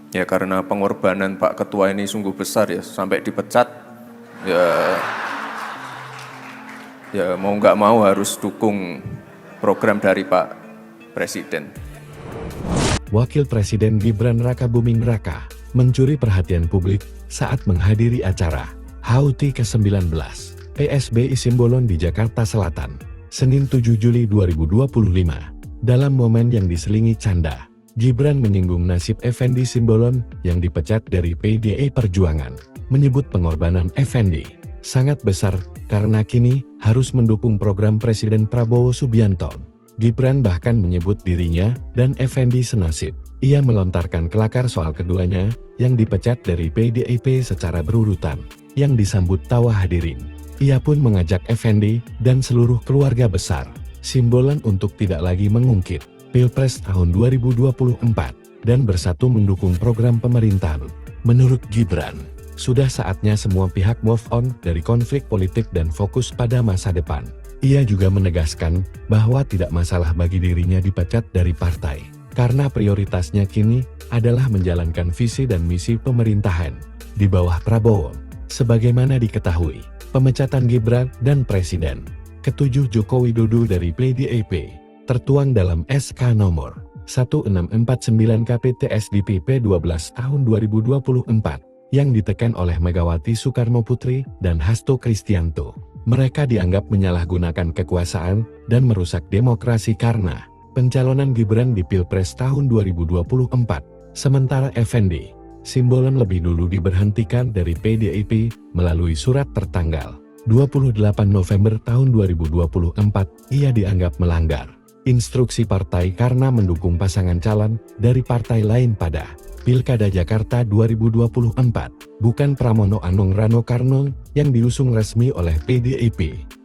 Ya karena pengorbanan Pak Ketua ini sungguh besar ya, sampai dipecat. Ya mau nggak mau harus dukung program dari Pak Presiden. Wakil Presiden Gibran Rakabuming Raka mencuri perhatian publik saat menghadiri acara HUT ke-19 PSBI Simbolon di Jakarta Selatan, Senin 7 Juli 2025. Dalam momen yang diselingi canda, Gibran menyinggung nasib Effendi Simbolon yang dipecat dari PDI Perjuangan, menyebut pengorbanan Effendi sangat besar karena kini harus mendukung program Presiden Prabowo Subianto. Gibran bahkan menyebut dirinya dan Effendi senasib. Ia melontarkan kelakar soal keduanya yang dipecat dari PDIP secara berurutan, yang disambut tawa hadirin. Ia pun mengajak Effendi dan seluruh keluarga besar Simbolon untuk tidak lagi mengungkit Pilpres tahun 2024 dan bersatu mendukung program pemerintahan. Menurut Gibran, sudah saatnya semua pihak move on dari konflik politik dan fokus pada masa depan. Ia juga menegaskan bahwa tidak masalah bagi dirinya dipecat dari partai, karena prioritasnya kini adalah menjalankan visi dan misi pemerintahan di bawah Prabowo. Sebagaimana diketahui, pemecatan Gibran dan Presiden ke-7 Joko Widodo dari PDIP tertuang dalam SK nomor 1649 KPTS di PP 12 tahun 2024 yang ditekan oleh Megawati Soekarno Putri dan Hasto Kristianto. Mereka dianggap menyalahgunakan kekuasaan dan merusak demokrasi karena pencalonan Gibran di Pilpres tahun 2024. Sementara Effendi Simbolon lebih dulu diberhentikan dari PDIP melalui surat tertanggal 28 November tahun 2024. Ia dianggap melanggar instruksi partai karena mendukung pasangan calon dari partai lain pada Pilkada Jakarta 2024, bukan Pramono Anung Rano Karno yang diusung resmi oleh PDIP.